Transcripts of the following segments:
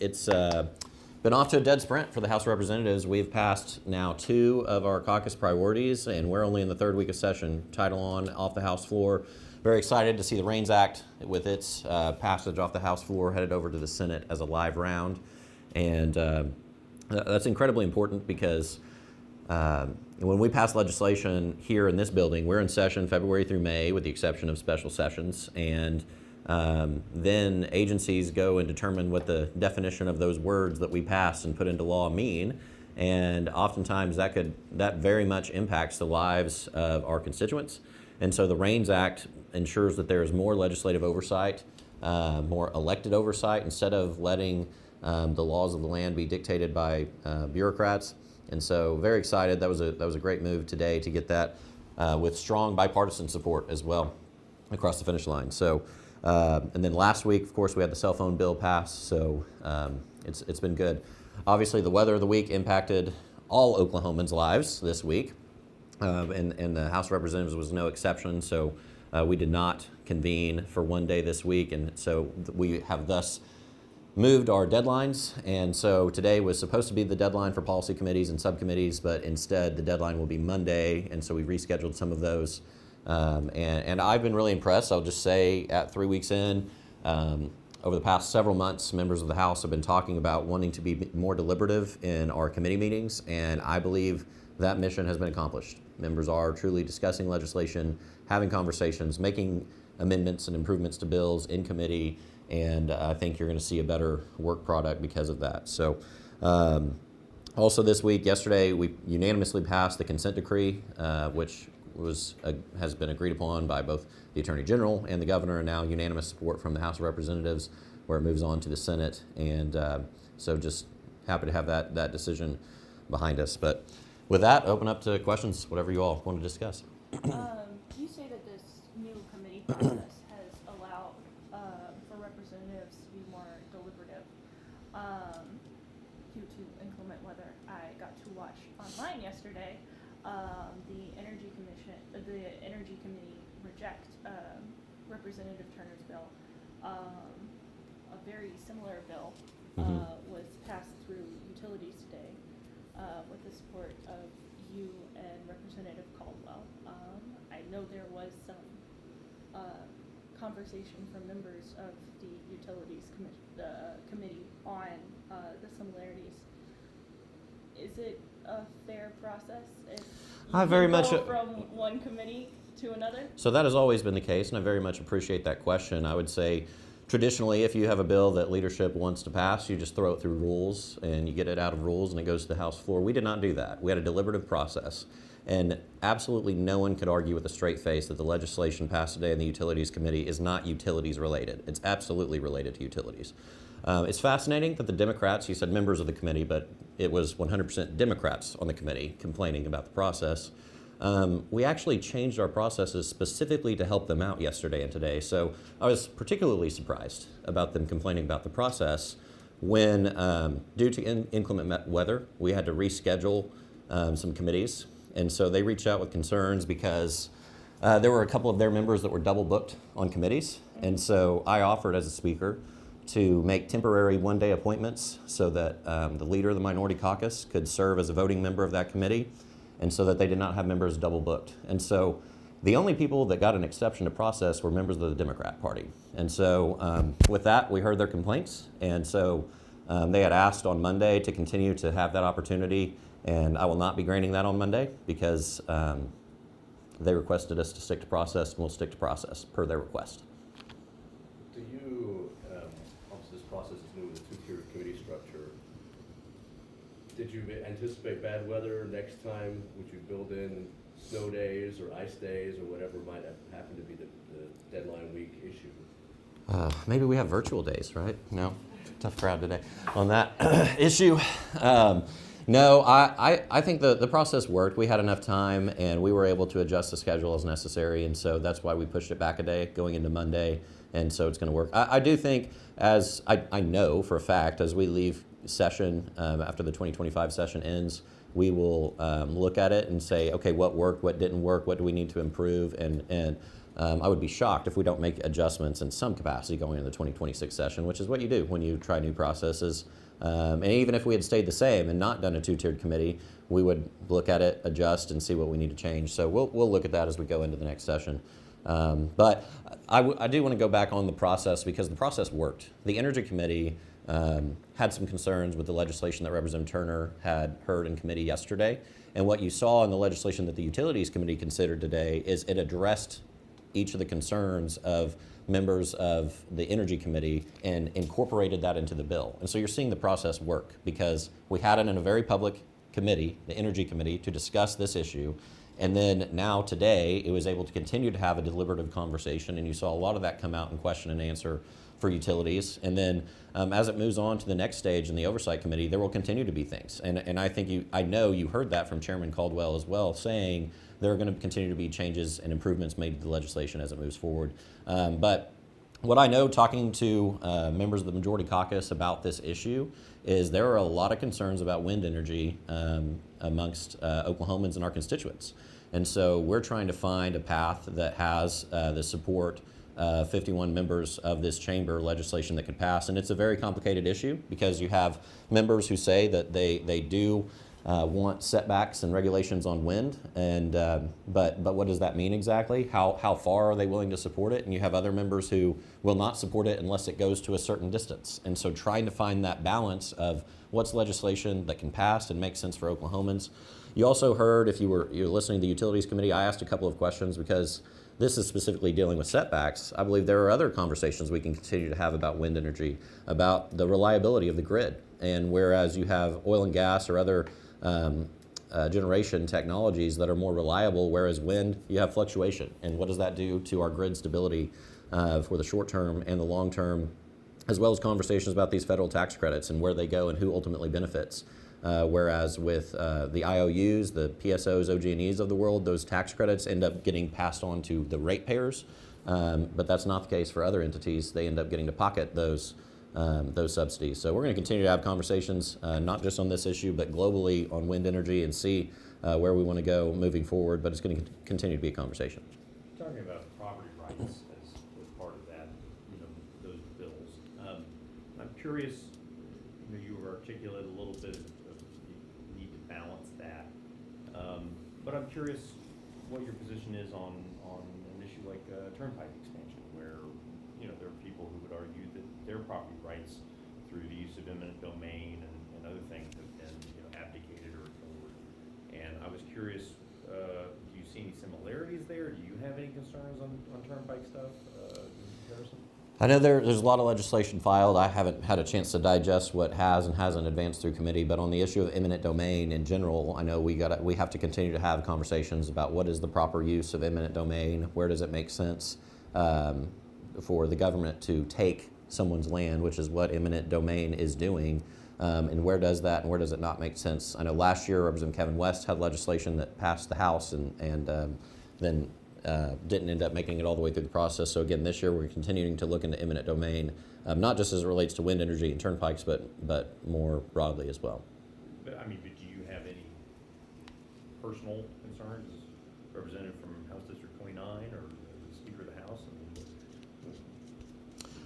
it's been off to a dead sprint for the House of Representatives. We've passed now 2 of our caucus priorities, and we're only in the 3rd week of session. Title on off the House floor. Very excited to see the REINS Act with its passage off the House floor headed over to the Senate as a live round. And that's incredibly important because when we pass legislation here in this building, we're in session February through May with the exception of special sessions. And then agencies go and determine what the definition of those words that we pass and put into law mean. And oftentimes that very much impacts the lives of our constituents. And so the REINS Act ensures that there is more legislative oversight, more elected oversight, instead of letting the laws of the land be dictated by bureaucrats. And so very excited. That was a great move today to get that with strong bipartisan support as well across the finish line. So, and then last week, of course, we had the cell phone bill pass. So it's been good. Obviously, the weather of the week impacted all Oklahomans' lives this week. And the House of Representatives was no exception, so we did not convene for one day this week, and so we have thus moved our deadlines, and so today was supposed to be the deadline for policy committees and subcommittees, but instead the deadline will be Monday, and so we rescheduled some of those. And I've been really impressed. I'll just say at 3 weeks in, over the past several months, members of the House have been talking about wanting to be more deliberative in our committee meetings, and I believe that mission has been accomplished. Members are truly discussing legislation, having conversations, making amendments and improvements to bills in committee, and I think you're going to see a better work product because of that. So also this week, yesterday, we unanimously passed the consent decree, which has been agreed upon by both the Attorney General and the Governor, and now unanimous support from the House of Representatives, where it moves on to the Senate. And so just happy to have that decision behind us. But with that, open up to questions, whatever you all want to discuss. You say that this new committee process has allowed for representatives to be more deliberative due to inclement weather. I got to watch online yesterday the Energy Committee reject Representative Turner's bill. A very similar bill was passed through utilities today. With the support of you and Representative Caldwell. I know there was some conversation from members of the Utilities Committee on the similarities. Is it a fair process if you go from one committee to another? So that has always been the case, and I very much appreciate that question. I would say traditionally, if you have a bill that leadership wants to pass, you just throw it through rules and you get it out of rules and it goes to the House floor. We did not do that. We had a deliberative process, and absolutely no one could argue with a straight face that the legislation passed today in the Utilities Committee is not utilities related. It's absolutely related to utilities. It's fascinating that the Democrats, you said members of the committee, but it was 100% Democrats on the committee complaining about the process. We actually changed our processes specifically to help them out yesterday and today. So I was particularly surprised about them complaining about the process when, due to inclement weather, we had to reschedule some committees. And so they reached out with concerns because there were a couple of their members that were double booked on committees. And so I offered as a speaker to make temporary one-day appointments so that the leader of the Minority Caucus could serve as a voting member of that committee, and so that they did not have members double booked. And so the only people that got an exception to process were members of the Democrat Party. And so with that, we heard their complaints. And so they had asked on Monday to continue to have that opportunity, and I will not be granting that on Monday because they requested us to stick to process, and we'll stick to process per their request. Do you, obviously this process is new with a two-tiered committee structure. Did you anticipate bad weather next time? Would you build in snow days or ice days or whatever might happen to be the deadline week issue? Maybe we have virtual days, right? No, tough crowd today on that issue. No, I think the process worked. We had enough time and we were able to adjust the schedule as necessary, and so that's why we pushed it back a day going into Monday, and so it's going to work. I do think, as I know for a fact, as we leave session after the 2025 session ends, we will look at it and say, okay, what worked, what didn't work, what do we need to improve, and I would be shocked if we don't make adjustments in some capacity going into the 2026 session, which is what you do when you try new processes. And even if we had stayed the same and not done a two-tiered committee, we would look at it, adjust, and see what we need to change. So we'll look at that as we go into the next session. But I do want to go back on the process because the process worked. The Energy Committee had some concerns with the legislation that Representative Turner had heard in committee yesterday. And what you saw in the legislation that the Utilities Committee considered today is it addressed each of the concerns of members of the Energy Committee and incorporated that into the bill. And so you're seeing the process work because we had it in a very public committee, the Energy Committee, to discuss this issue. And then now today, it was able to continue to have a deliberative conversation, and you saw a lot of that come out in question and answer for utilities. And then as it moves on to the next stage in the Oversight Committee, there will continue to be things. And I know you heard that from Chairman Caldwell as well, saying there are going to continue to be changes and improvements made to the legislation as it moves forward. But what I know, talking to members of the Majority Caucus about this issue, is there are a lot of concerns about wind energy amongst Oklahomans and our constituents. And so we're trying to find a path that has the support 51 members of this chamber legislation that could pass. And it's a very complicated issue because you have members who say that they do want setbacks and regulations on wind, and but what does that mean exactly? How far are they willing to support it? And you have other members who will not support it unless it goes to a certain distance. And so trying to find that balance of what's legislation that can pass and make sense for Oklahomans. You also heard, if you're listening to the Utilities Committee, I asked a couple of questions because this is specifically dealing with setbacks. I believe there are other conversations we can continue to have about wind energy, about the reliability of the grid. And whereas you have oil and gas or other generation technologies that are more reliable, whereas wind, you have fluctuation. And what does that do to our grid stability for the short term and the long term, as well as conversations about these federal tax credits and where they go and who ultimately benefits. Whereas with the IOUs, the PSOs, OG&Es of the world, those tax credits end up getting passed on to the ratepayers. But that's not the case for other entities. They end up getting to pocket those subsidies. So we're going to continue to have conversations, not just on this issue, but globally on wind energy and see where we want to go moving forward. But it's going to continue to be a conversation. Talking about property rights as part of that, those bills. I'm curious, you articulated a little bit of the need to balance that. But I'm curious what your position is on an issue like turnpike expansion, where there are people who would argue that their property rights through the use of eminent domain and other things have been abdicated or ignored. And I was curious, do you see any similarities there? Do you have any concerns on turnpike stuff in comparison? I know there's a lot of legislation filed. I haven't had a chance to digest what has and hasn't advanced through committee, but on the issue of eminent domain in general, I know we have to continue to have conversations about what is the proper use of eminent domain, where does it make sense for the government to take someone's land, which is what eminent domain is doing, and where does that and where does it not make sense? I know last year Representative Kevin West had legislation that passed the House and then didn't end up making it all the way through the process. So again, this year we're continuing to look into eminent domain, not just as it relates to wind energy and turnpikes, but more broadly as well. But do you have any personal concerns as representative from House District 29 or the Speaker of the House?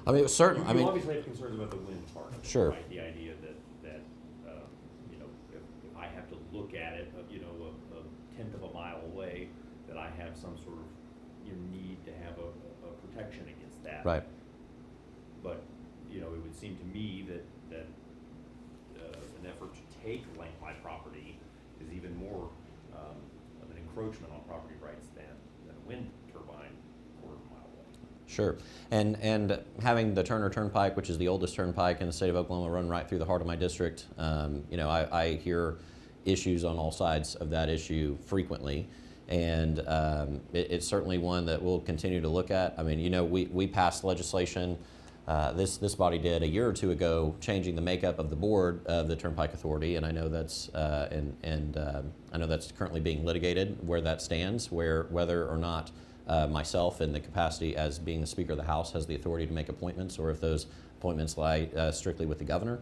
It was certain. You obviously have concerns about the wind part of it, sure. Right? The idea that if I have to look at it, a tenth of a mile away, that I have some sort of need to have a protection against that. Right. But it would seem to me that an effort to take my property is even more of an encroachment on property rights than a wind turbine quarter of a mile away. Sure, and having the Turner Turnpike, which is the oldest turnpike in the state of Oklahoma, run right through the heart of my district, I hear issues on all sides of that issue frequently. And it's certainly one that we'll continue to look at. We passed legislation, this body did a year or two ago, changing the makeup of the board of the Turnpike Authority, and I know that's I know that's currently being litigated where that stands, whether or not myself in the capacity as being the Speaker of the House has the authority to make appointments, or if those appointments lie strictly with the governor.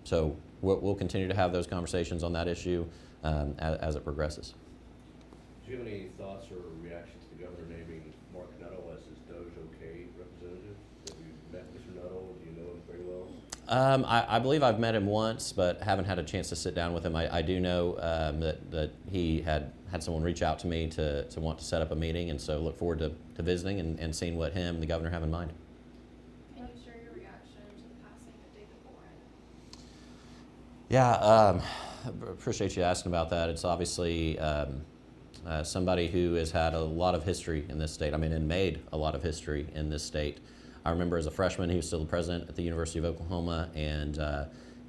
So we'll continue to have those conversations on that issue as it progresses. Do you have any thoughts or reactions to the governor naming Mark Nutt I believe I've met him once, but haven't had a chance to sit down with him. I do know that he had someone reach out to me to want to set up a meeting, and so look forward to visiting and seeing what him and the governor have in mind. Can you share your reaction to the passing of David Boren? Yeah, appreciate you asking about that. It's obviously somebody who has had a lot of history in this state. I mean, and made a lot of history in this state. I remember as a freshman, he was still the president at the University of Oklahoma, and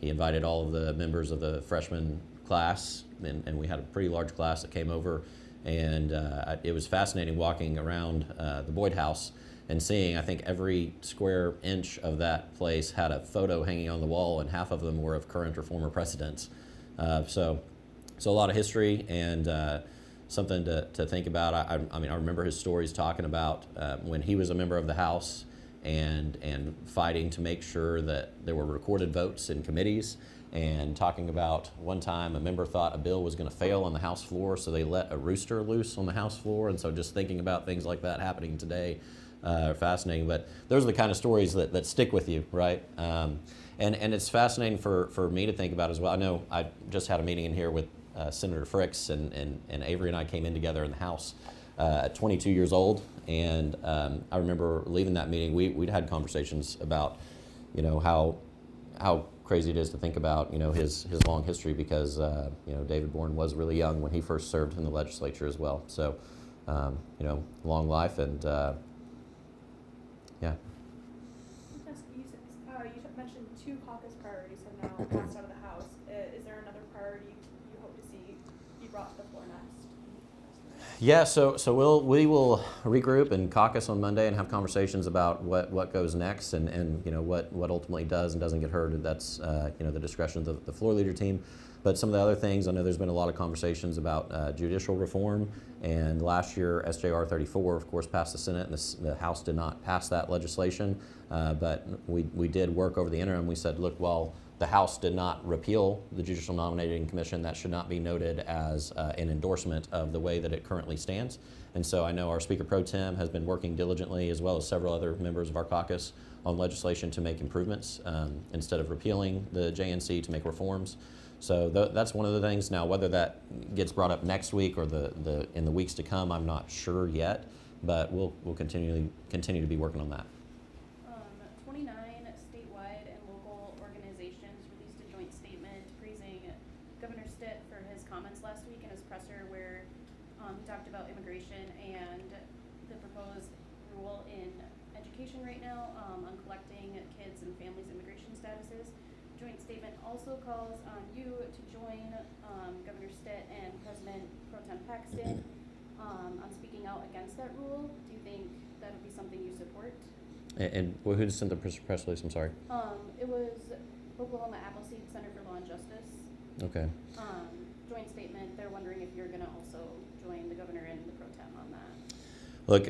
he invited all of the members of the freshman class, and we had a pretty large class that came over, and it was fascinating walking around the Boyd House and seeing, I think every square inch of that place had a photo hanging on the wall, and half of them were of current or former presidents. So a lot of history and something to think about. I mean, I remember his stories talking about when he was a member of the House and fighting to make sure that there were recorded votes in committees, and talking about one time a member thought a bill was going to fail on the House floor, so they let a rooster loose on the House floor. And so just thinking about things like that happening today are fascinating. But those are the kind of stories that stick with you, right? And it's fascinating for me to think about as well. I know I just had a meeting in here with Senator Fricks, and Avery and I came in together in the House at 22 years old, and I remember leaving that meeting. We'd had conversations about, how crazy it is to think about, his long history, because David Boren was really young when he first served in the legislature as well. So long life, and yeah. Yes, you mentioned 2 caucus priorities have now passed out of the House. Is there another priority you hope to see be brought to the floor next? Yeah, so we will regroup and caucus on Monday and have conversations about what goes next, and what ultimately does and doesn't get heard. That's the discretion of the floor leader team. But some of the other things, I know there's been a lot of conversations about judicial reform, and last year SJR 34, of course, passed the Senate, and the House did not pass that legislation. But we did work over the interim. We said, look, while the House did not repeal the Judicial Nominating Commission, that should not be noted as an endorsement of the way that it currently stands. And so I know our Speaker Pro Tem has been working diligently, as well as several other members of our caucus, on legislation to make improvements, instead of repealing the JNC, to make reforms. So that's one of the things. Now, whether that gets brought up next week or in the weeks to come, I'm not sure yet, but we'll continue to be working on that. 29 statewide and local organizations released a joint statement praising Governor Stitt for his comments last week in his presser, where he talked about immigration and the proposed rule in education right now on collecting kids and families' immigration statuses. Joint statement also calls on you to join Governor Stitt and President Pro Tem Paxton on speaking out against that rule. Do you think that would be something you support? And who just sent the press release? I'm sorry. It was Oklahoma Appleseed Center for Law and Justice. Okay. Joint statement. They're wondering if you're going to also join the governor and the pro tem on that. Look,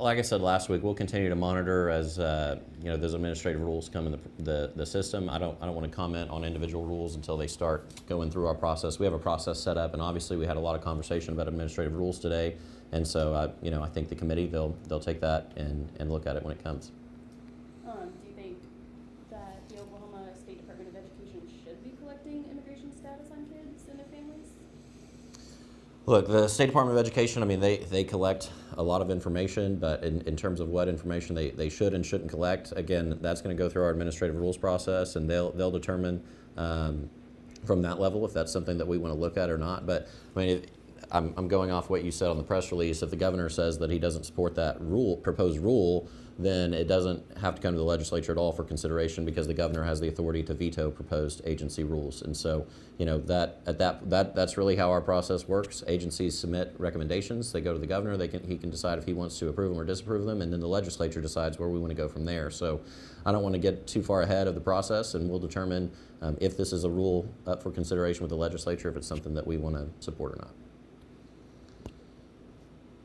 like I said last week, we'll continue to monitor as those administrative rules come in the system. I don't want to comment on individual rules until they start going through our process. We have a process set up, and obviously we had a lot of conversation about administrative rules today. And so, I think the committee, they'll take that and look at it when it comes. Do you think that the Oklahoma State Department of Education should be collecting immigration status on kids and their families? Look, the State Department of Education, I mean, they collect a lot of information, but in terms of what information they should and shouldn't collect, again, that's going to go through our administrative rules process, and they'll determine from that level if that's something that we want to look at or not. But I mean, I'm going off what you said on the press release. If the governor says that he doesn't support that proposed rule, then it doesn't have to come to the legislature at all for consideration, because the governor has the authority to veto proposed agency rules. And so, that's really how our process works. Agencies submit recommendations. They go to the governor. He can decide if he wants to approve them or disapprove them, and then the legislature decides where we want to go from there. So I don't want to get too far ahead of the process, and we'll determine if this is a rule up for consideration with the legislature, if it's something that we want to support or not.